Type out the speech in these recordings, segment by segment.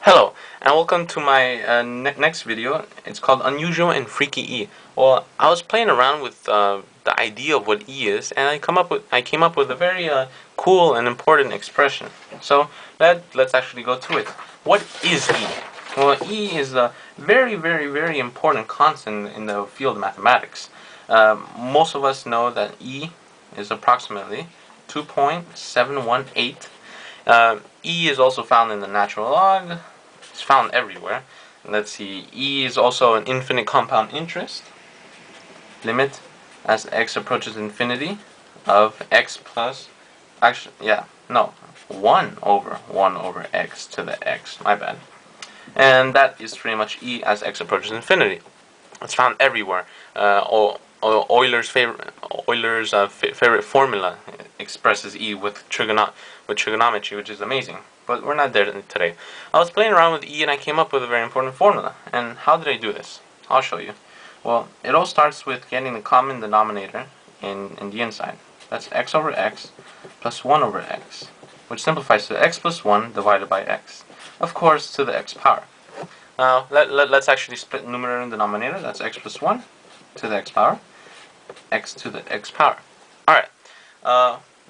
Hello, and welcome to my next video. It's called Unusual and Freaky E. Well, I was playing around with the idea of what E is, and I came up with a very cool and important expression. So let's actually go to it. What is E? Well, E is a very important constant in the field of mathematics. Most of us know that E is approximately 2.718. E is also found in the natural log. It's found everywhere. Let's see. E is also an infinite compound interest. Limit as x approaches infinity of x plus, actually, yeah, no, 1 over x to the x. My bad. And that is pretty much E as x approaches infinity. It's found everywhere. Euler's favorite formula expresses E with trigonometry, which is amazing. But we're not there today. I was playing around with E and I came up with a very important formula. And how did I do this? I'll show you. Well, it all starts with getting the common denominator in the inside. That's x over x plus 1 over x, which simplifies to x plus 1 divided by x. Of course, to the x power. Now, let's actually split numerator and denominator. That's x plus 1 to the x power, x to the x power. Alright,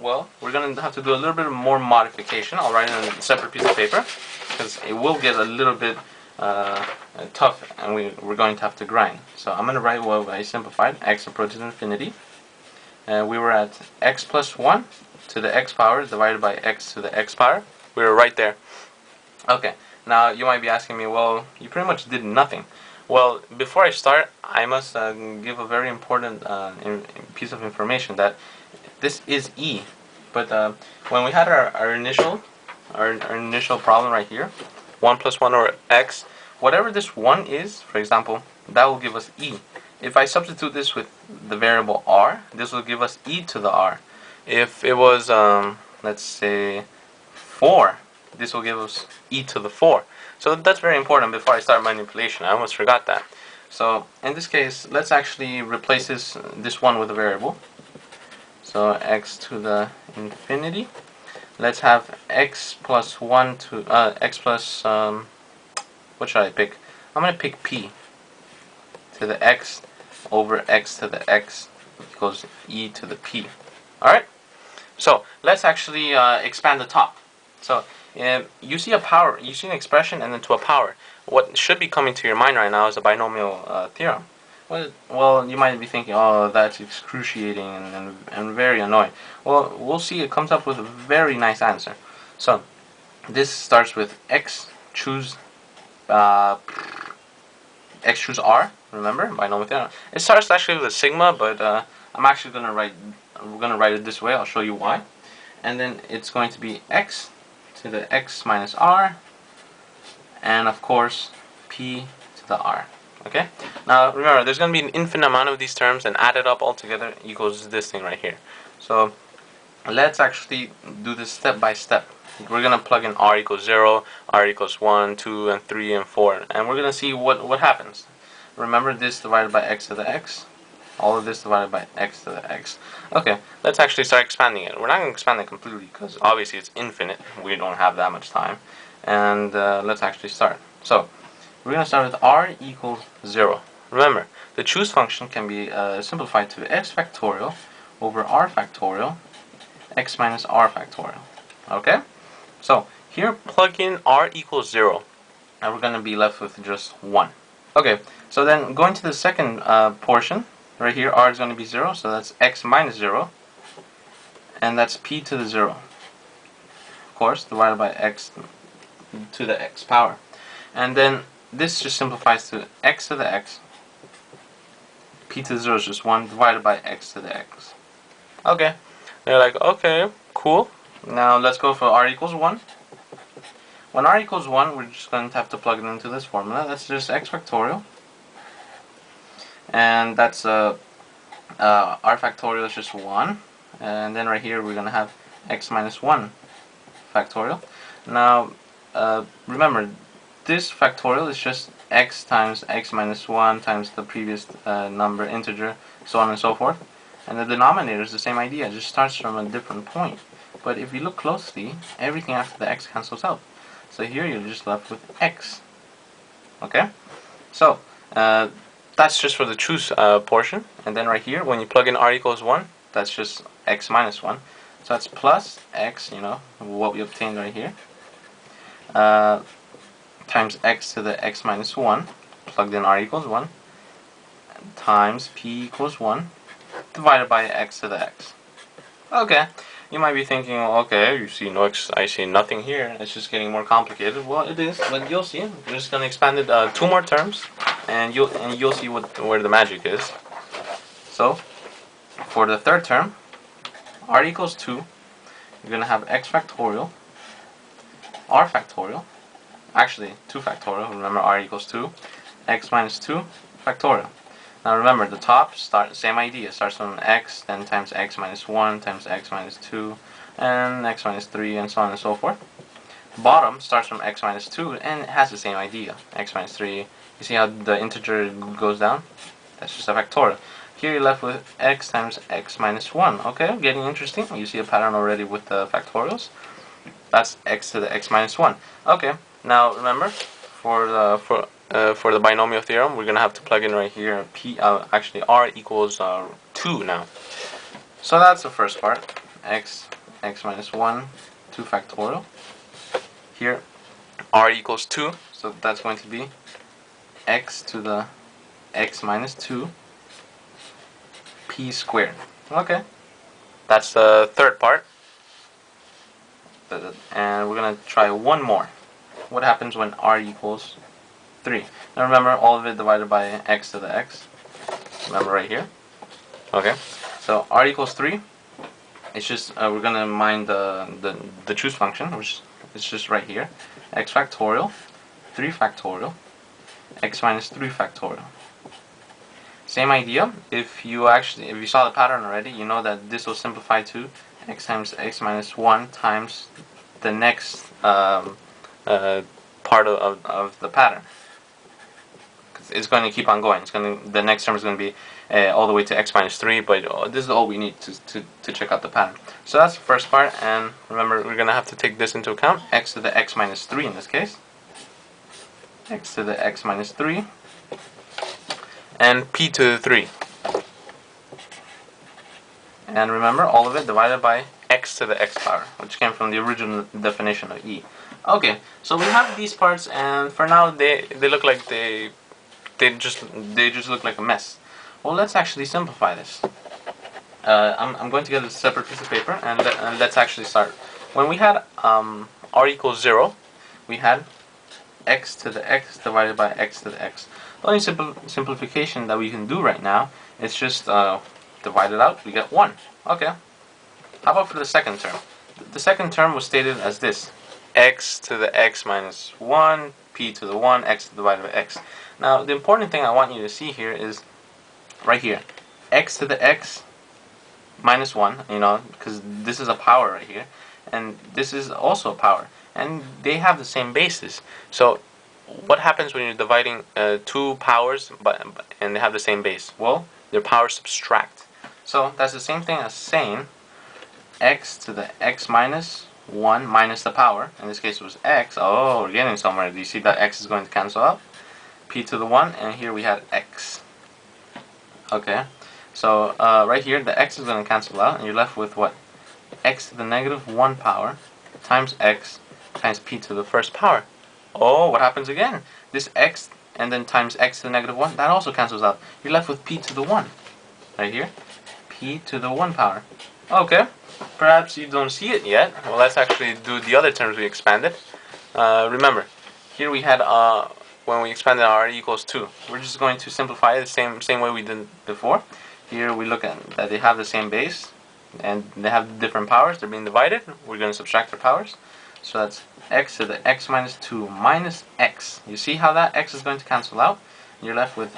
well, we're going to have to do a little bit more modification. I'll write it on a separate piece of paper, because it will get a little bit tough, and we're going to have to grind. So I'm going to write what I simplified. X approaches infinity. We were at x plus 1 to the x power divided by x to the x power. We were right there. Okay, now you might be asking me, well, you pretty much did nothing. Well, before I start, I must give a very important piece of information that this is E. But when we had our initial problem right here, 1 plus 1 over x, whatever this 1 is, for example, that will give us E. If I substitute this with the variable r, this will give us e to the r. If it was, let's say, 4, this will give us e to the 4. So that's very important before I start manipulation. I almost forgot that. So in this case, let's actually replace this one with a variable. So x to the infinity. Let's have x plus 1 to x plus what should I pick? I'm gonna pick p to the x over x to the x equals e to the p. Alright? So let's actually expand the top. So you see a power, you see an expression and then to a power. What should be coming to your mind right now is a binomial theorem. Well, you might be thinking, oh, that's excruciating and very annoying. Well, we'll see it comes up with a very nice answer. So this starts with x choose r. Remember, binomial theorem. It starts actually with a sigma, but I'm actually we're gonna write it this way. I'll show you why. And then it's going to be x to the x minus r, and of course p to the r. Okay. Now remember, there's going to be an infinite amount of these terms, and added up all together equals this thing right here. So let's actually do this step by step. We're going to plug in r equals 0, r equals 1, 2, and 3, and 4, and we're going to see what happens. Remember, this divided by x to the x, all of this divided by x to the x. Okay, let's actually start expanding it. We're not going to expand it completely because obviously it's infinite. We don't have that much time. And let's actually start. So we're going to start with r equals 0. Remember, the choose function can be simplified to x factorial over r factorial x minus r factorial. Okay? So here plug in r equals 0, and we're going to be left with just 1. Okay, so then going to the second portion, right here r is going to be 0, so that's x minus 0, and that's p to the 0, of course, divided by x to the x power. And then this just simplifies to x to the x, p to the 0 is just 1, divided by x to the x. Okay, they're like, okay, cool. Now let's go for r equals 1. When r equals 1, we're just going to have to plug it into this formula. That's just x factorial. And that's r factorial is just 1. And then right here we're going to have x minus 1 factorial. Now, remember, this factorial is just x times x minus 1 times the previous number, integer, so on and so forth. And the denominator is the same idea. It just starts from a different point. But if you look closely, everything after the x cancels out. So here you're just left with x. Okay, so that's just for the choose portion, and then right here when you plug in r equals 1, that's just x minus 1. So that's plus x, what we obtained right here, times x to the x minus 1, plugged in r equals 1, times p equals 1, divided by x to the x. Okay, you might be thinking, okay, you see no x, I see nothing here, it's just getting more complicated. Well, it is, but you'll see. We're just going to expand it 2 more terms, and you'll see where the magic is. So, for the third term, r equals 2, you're going to have x factorial, r factorial, actually 2 factorial, remember r equals 2, x minus 2 factorial. Now remember, the top, same idea, starts from x, then times x minus 1, times x minus 2, and x minus 3, and so on and so forth. Bottom starts from x minus 2, and it has the same idea, x minus 3. You see how the integer goes down? That's just a factorial. Here you're left with x times x minus 1. Okay, getting interesting. You see a pattern already with the factorials. That's x to the x minus 1. Okay, now remember, for the binomial theorem, we're gonna have to plug in right here actually r equals 2 now. So that's the first part, x minus 1, 2 factorial. Here r equals 2, so that's going to be x to the x minus 2 p squared. Okay, that's the third part, and we're gonna try one more. What happens when r equals 3? Now remember, all of it divided by x to the x. Remember right here. Okay, so r equals 3. It's just we're gonna mind the choose function, which is just right here. X factorial, 3 factorial, x minus 3 factorial. Same idea. If you saw the pattern already, you know that this will simplify to x times x minus 1 times the next part of the pattern. It's going to keep on going. The next term is going to be all the way to x minus 3, but this is all we need to check out the pattern. So that's the first part, and remember, we're going to have to take this into account, x to the x minus 3 in this case, x to the x minus 3, and p to the 3. And remember, all of it divided by x to the x power, which came from the original definition of e. Okay, so we have these parts, and for now they look like they just look like a mess. Well, let's actually simplify this. I'm going to get a separate piece of paper, and let's actually start. When we had r equals 0, we had x to the x divided by x to the x. The only simplification that we can do right now is just divide it out. We get 1. Okay. How about for the second term? The second term was stated as this: x to the x minus 1, p to the 1, x divided by x. Now, the important thing I want you to see here is right here, x to the x minus 1, because this is a power right here, and this is also a power, and they have the same basis. So what happens when you're dividing two powers and they have the same base? Well, their powers subtract. So that's the same thing as saying x to the x minus 1 minus the power. In this case it was x. Oh, we're getting somewhere. Do you see that x is going to cancel out? P to the 1, and here we had x. Okay, so right here the x is going to cancel out, and you're left with what? X to the negative 1 power times x times p to the first power. Oh, what happens again? This x and then times x to the negative 1, that also cancels out. You're left with p to the 1. Right here, p to the 1 power. Okay, perhaps you don't see it yet. Well, let's actually do the other terms we expanded. Remember, here we had when we expanded r equals 2. We're just going to simplify it the same way we did before. Here we look at that they have the same base and they have different powers. They're being divided. We're going to subtract their powers. So that's x to the x minus 2 minus x. You see how that x is going to cancel out? You're left with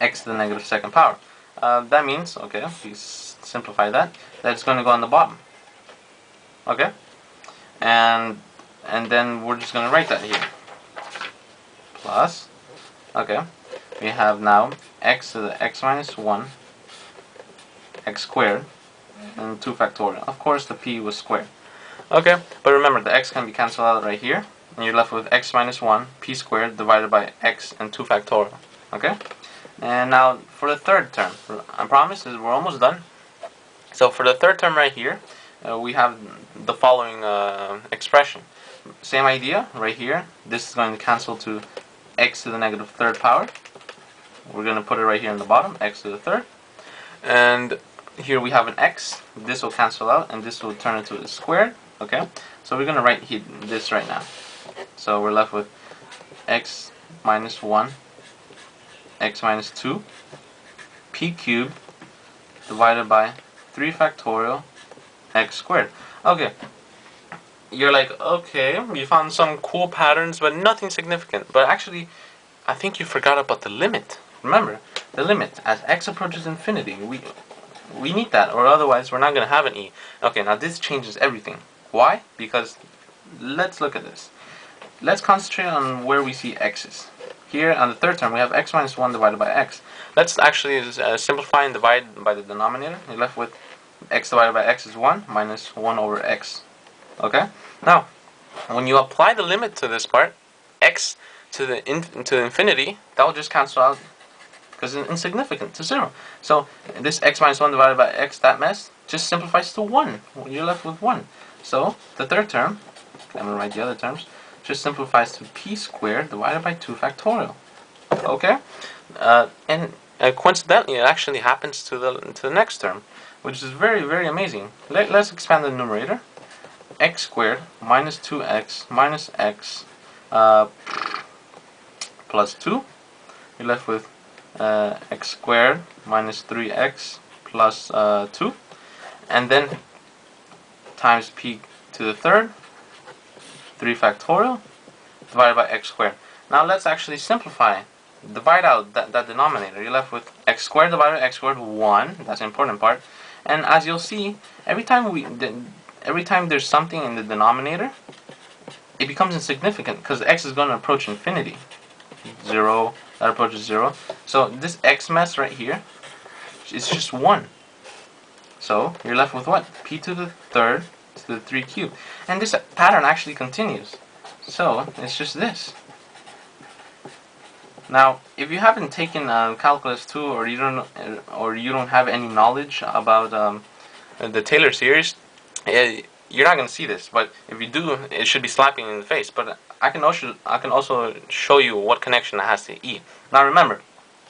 x to the negative second power. That means, okay, if you simplify that, that's going to go on the bottom. Okay? And then we're just going to write that here. Plus, okay, we have now x to the x minus 1, x squared, and 2 factorial. Of course, the p was squared. Okay, but remember, the x can be cancelled out right here. and you're left with x minus 1 p squared divided by x and 2 factorial. Okay? And now for the third term, I promise we're almost done. So for the third term right here, we have the following expression. Same idea right here. This is going to cancel to x to the negative third power. We're going to put it right here in the bottom, x to the third. And here we have an x. This will cancel out, and this will turn into a squared. Okay? So we're going to write this right now. So we're left with x minus 1, x minus 2, p cubed divided by 3 factorial x squared. Okay. You're like, okay, you found some cool patterns, but nothing significant. But actually, I think you forgot about the limit. Remember, the limit. As x approaches infinity, we need that, or otherwise we're not going to have an e. Okay, now this changes everything. Why? Because, let's look at this. Let's concentrate on where we see x's. Here, on the third term, we have x minus 1 divided by x. Let's actually simplify and divide by the denominator. You're left with x divided by x is 1 minus 1 over x. Okay? Now, when you apply the limit to this part, x to the infinity, that will just cancel out because it's insignificant to 0. So this x minus 1 divided by x, that mess, just simplifies to 1. You're left with 1. So the third term, I'm going to write the other terms, just simplifies to p squared divided by 2 factorial. Okay? And coincidentally, it actually happens to the next term, which is very, very amazing. Let's expand the numerator. X squared minus 2x minus x plus 2. You're left with x squared minus 3x plus 2. And then times p to the third, 3 factorial, divided by x squared. Now let's actually simplify. Divide out that denominator. You're left with x squared divided by x squared, 1. That's the important part. And as you'll see, every time there's something in the denominator, it becomes insignificant because x is going to approach infinity. 0, that approaches 0. So this x mess right here is just 1. So you're left with what? P to the third to the 3 cubed. And this pattern actually continues. So it's just this. Now, if you haven't taken Calculus 2 or you don't have any knowledge about the Taylor series, you're not going to see this. But if you do, it should be slapping you in the face. But I can also show you what connection it has to E. Now remember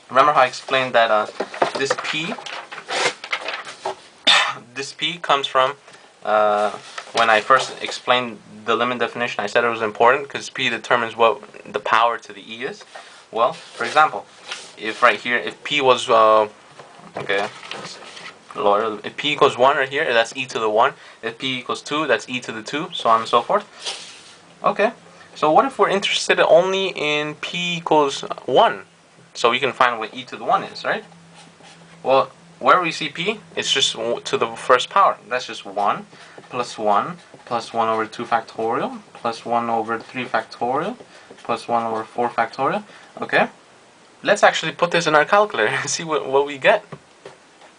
how I explained that this P comes from when I first explained the limit definition. I said it was important because P determines what the power to the E is. Well, for example, if right here, if P was if P equals 1 right here, that's e to the 1. If P equals 2, that's e to the 2, so on and so forth. Okay, so what if we're interested only in P equals 1? So we can find what e to the 1 is, right? Well, where we see P, it's just to the first power. That's just 1 plus 1 plus 1 over 2 factorial plus 1 over 3 factorial plus 1 over 4 factorial. Okay, let's actually put this in our calculator and see what we get.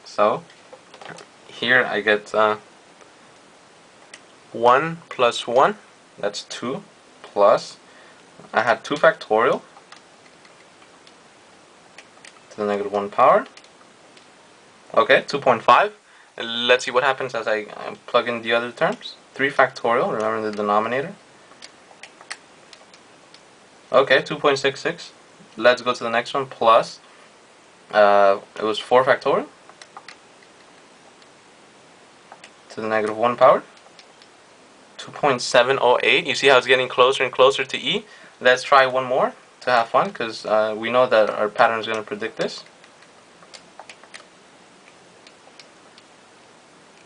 So here I get 1 plus 1, that's 2, plus I have 2 factorial to the negative 1 power. Okay, 2.5. Let's see what happens as I plug in the other terms. 3 factorial, remember the denominator. Okay, 2.66. Let's go to the next one, plus it was 4 factorial to the negative 1 power. 2.708. You see how it's getting closer and closer to E? Let's try one more to have fun, because we know that our pattern is going to predict this.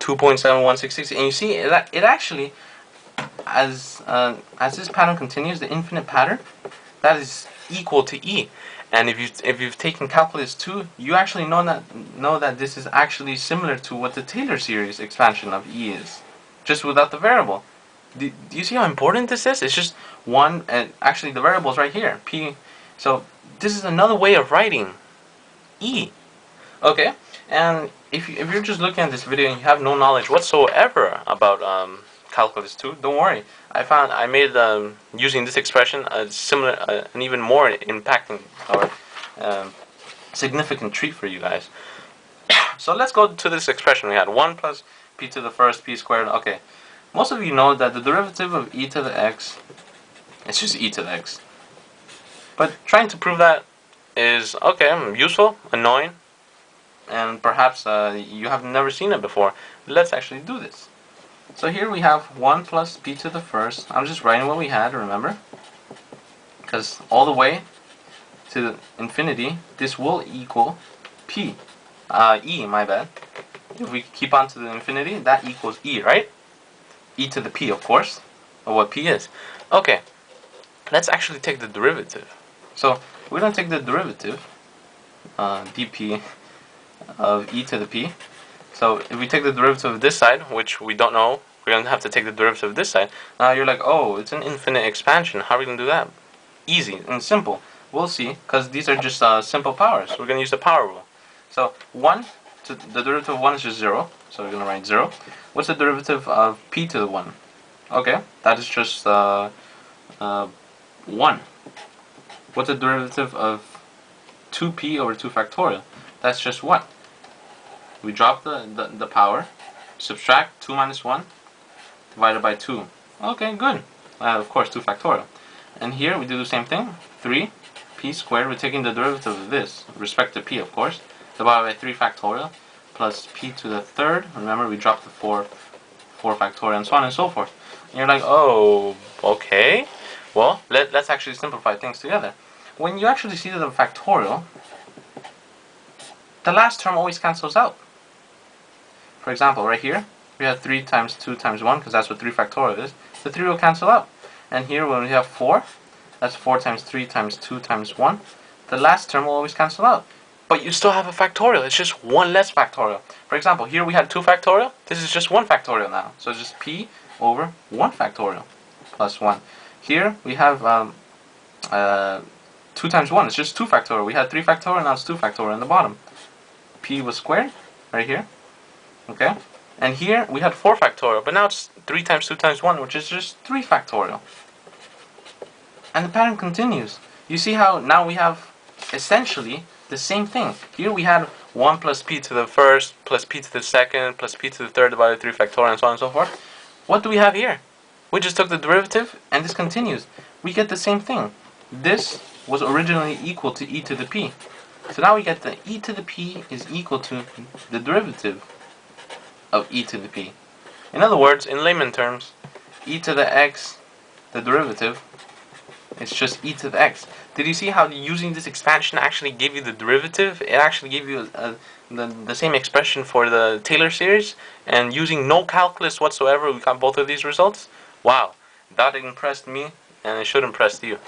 2.7166. And you see, it actually, as this pattern continues, the infinite pattern, that is equal to E. And if you've taken Calculus 2, you actually know that this is actually similar to what the Taylor series expansion of E is, just without the variable. Do you see how important this is? It's just 1, and actually the variable is right here, P. So this is another way of writing E. Okay, and if you're just looking at this video and you have no knowledge whatsoever about Calculus 2, don't worry. I made using this expression a similar, an even more impacting or significant treat for you guys. So let's go to this expression we had: 1 plus p to the first p squared. Okay, most of you know that the derivative of e to the x is just e to the x. But trying to prove that is, okay, useful, annoying, and perhaps you have never seen it before. Let's actually do this. So here we have 1 plus p to the first. I'm just writing what we had, remember? Because all the way to infinity, this will equal p. E, my bad. If we keep on to the infinity, that equals e, right? E to the p, of course, of what p is. Okay, let's actually take the derivative. So we're going to take the derivative, dp of e to the p. So if we take the derivative of this side, which we don't know, we're going to have to take the derivative of this side. Now you're like, oh, it's an infinite expansion. How are we going to do that? Easy and simple. We'll see, because these are just simple powers. We're going to use the power rule. So 1, the derivative of 1 is just 0. So we're going to write 0. What's the derivative of p to the 1? Okay, that is just 1. What's the derivative of 2p over 2 factorial? That's just 1. We drop the power, subtract 2 minus 1, divided by 2. Okay, good. Of course, 2 factorial. And here we do the same thing. 3p squared, we're taking the derivative of this, with respect to p, of course, divided by 3 factorial, plus p to the third. Remember, we dropped the 4 factorial, and so on and so forth. And you're like, oh, okay. Well, let's actually simplify things together. When you actually see the factorial, the last term always cancels out. For example, right here, we have 3 times 2 times 1, because that's what 3 factorial is. The 3 will cancel out. And here, when we have 4, that's 4 times 3 times 2 times 1. The last term will always cancel out. But you still have a factorial. It's just 1 less factorial. For example, here we had 2 factorial. This is just 1 factorial now. So it's just p over 1 factorial plus 1. Here we have 2 times 1. It's just 2 factorial. We had 3 factorial, now it's 2 factorial in the bottom. P was squared, right here. Okay? And here we had 4 factorial, but now it's 3 times 2 times 1, which is just 3 factorial. And the pattern continues. You see how now we have essentially the same thing. Here we had 1 plus p to the first, plus p to the second, plus p to the third divided by 3 factorial, and so on and so forth. What do we have here? We just took the derivative, and this continues. We get the same thing. This was originally equal to e to the p. So now we get that e to the p is equal to the derivative of e to the p. In other words, in layman terms, e to the x, the derivative, it's just e to the x. Did you see how using this expansion actually gave you the derivative? It actually gave you the same expression for the Taylor series, and using no calculus whatsoever, we got both of these results. Wow, that impressed me, and it should impress you.